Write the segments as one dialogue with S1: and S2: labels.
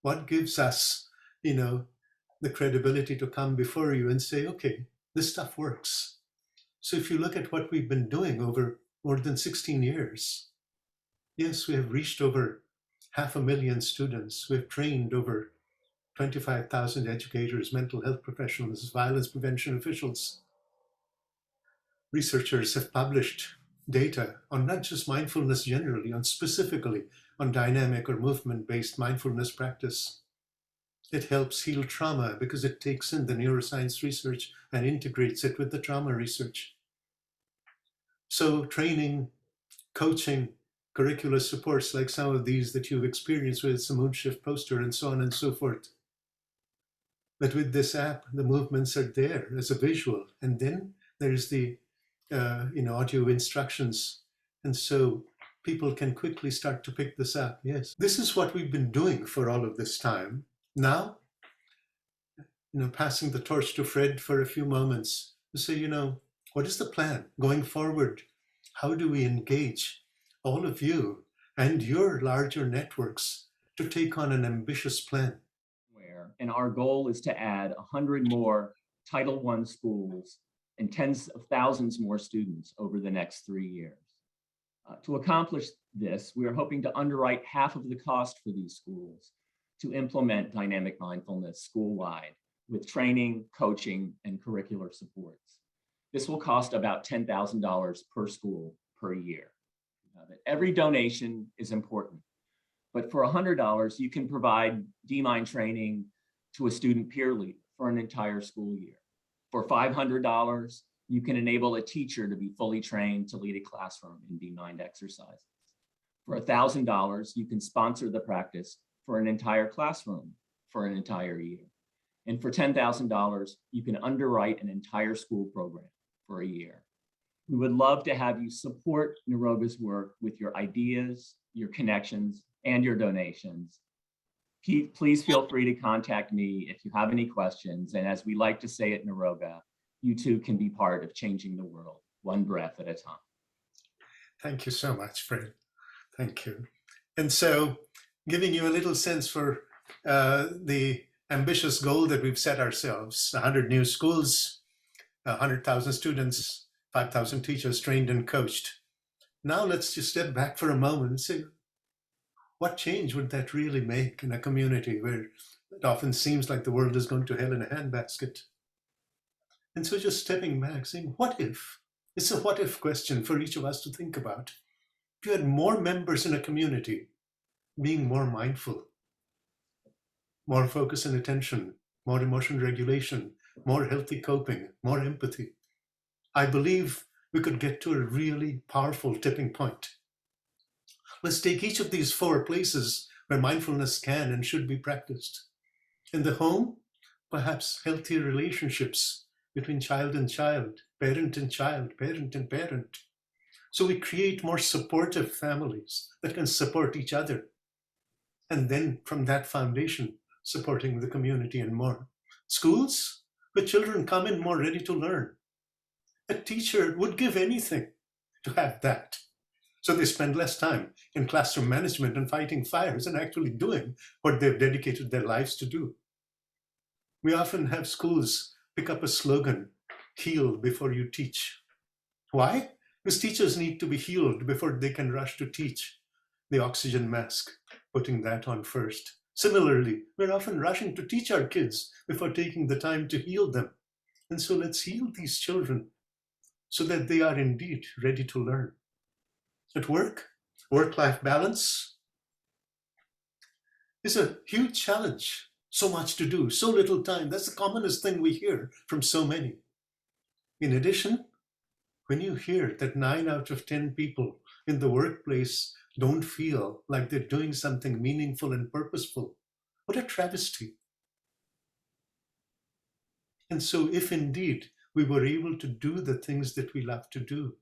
S1: What gives us, the credibility to come before you and say, okay, this stuff works. So if you look at what we've been doing over more than 16 years, yes, we have reached over 500,000 students. We've trained over 25,000 educators, mental health professionals, violence prevention officials. Researchers have published data on not just mindfulness generally, on specifically on dynamic or movement-based mindfulness practice. It helps heal trauma because it takes in the neuroscience research and integrates it with the trauma research. So training, coaching, curricular supports like some of these that you've experienced with the mood shift poster and so on and so forth. But with this app, the movements are there as a visual. And then there's the audio instructions. And so people can quickly start to pick this up. Yes, this is what we've been doing for all of this time. Now, passing the torch to Fred for a few moments to say, what is the plan going forward? How do we engage all of you and your larger networks to take on an ambitious plan?
S2: And our goal is to add 100 more Title I schools and tens of thousands more students over the next 3 years. To accomplish this, we are hoping to underwrite half of the cost for these schools to implement dynamic mindfulness school-wide with training, coaching, and curricular supports. This will cost about $10,000 per school per year. Every donation is important, but for $100, you can provide D-Mind training to a student peer leader for an entire school year. For $500, you can enable a teacher to be fully trained to lead a classroom in D-Mind exercises. For $1,000, you can sponsor the practice for an entire classroom for an entire year. And for $10,000, you can underwrite an entire school program for a year. We would love to have you support Niroga's work with your ideas, your connections, and your donations. Please feel free to contact me if you have any questions. And as we like to say at Niroga, you too can be part of changing the world, one breath at a time.
S1: Thank you so much, Fred. Thank you. And so giving you a little sense for the ambitious goal that we've set ourselves, 100 new schools, 100,000 students, 5,000 teachers trained and coached. Now let's just step back for a moment and say, what change would that really make in a community where it often seems like the world is going to hell in a handbasket? And so just stepping back, saying, what if? It's a what if question for each of us to think about. If you had more members in a community being more mindful, more focus and attention, more emotion regulation, more healthy coping, more empathy, I believe we could get to a really powerful tipping point. Let's take each of these 4 places where mindfulness can and should be practiced. In the home, perhaps healthier relationships between child and child, parent and child, parent and parent. So we create more supportive families that can support each other. And then from that foundation, supporting the community and more. Schools, where children come in more ready to learn. A teacher would give anything to have that. So they spend less time in classroom management and fighting fires and actually doing what they've dedicated their lives to do. We often have schools pick up a slogan, heal before you teach. Why? Because teachers need to be healed before they can rush to teach. The oxygen mask, putting that on first. Similarly, we're often rushing to teach our kids before taking the time to heal them. And so let's heal these children so that they are indeed ready to learn. At work, work-life balance is a huge challenge. So much to do, so little time. That's the commonest thing we hear from so many. In addition, when you hear that 9 out of 10 people in the workplace don't feel like they're doing something meaningful and purposeful, what a travesty. And so if indeed we were able to do the things that we love to do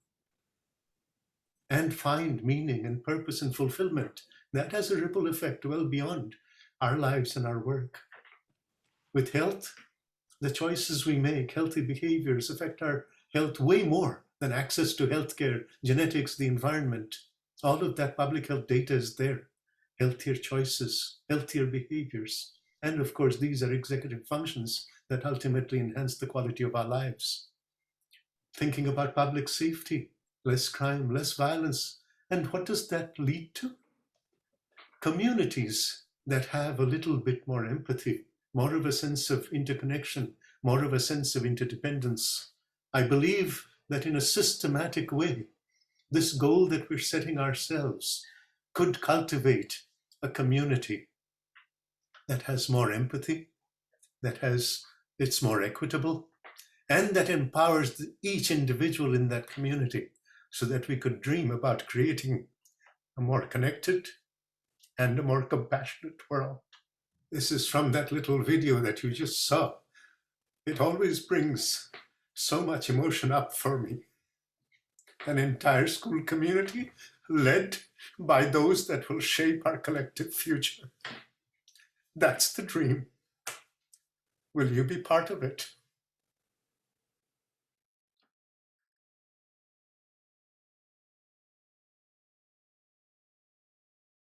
S1: and find meaning and purpose and fulfillment, that has a ripple effect well beyond our lives and our work. With health, the choices we make, healthy behaviors affect our health way more than access to healthcare, genetics, the environment. All of that public health data is there. healthier choices, healthier behaviors. And of course, these are executive functions that ultimately enhance the quality of our lives. Thinking about public safety, less crime, less violence. And what does that lead to? Communities that have a little bit more empathy, more of a sense of interconnection, more of a sense of interdependence. I believe that in a systematic way, this goal that we're setting ourselves could cultivate a community that has more empathy, it's more equitable, and that empowers each individual in that community so that we could dream about creating a more connected and a more compassionate world. This is from that little video that you just saw. It always brings so much emotion up for me. An entire school community led by those that will shape our collective future. That's the dream. Will you be part of it?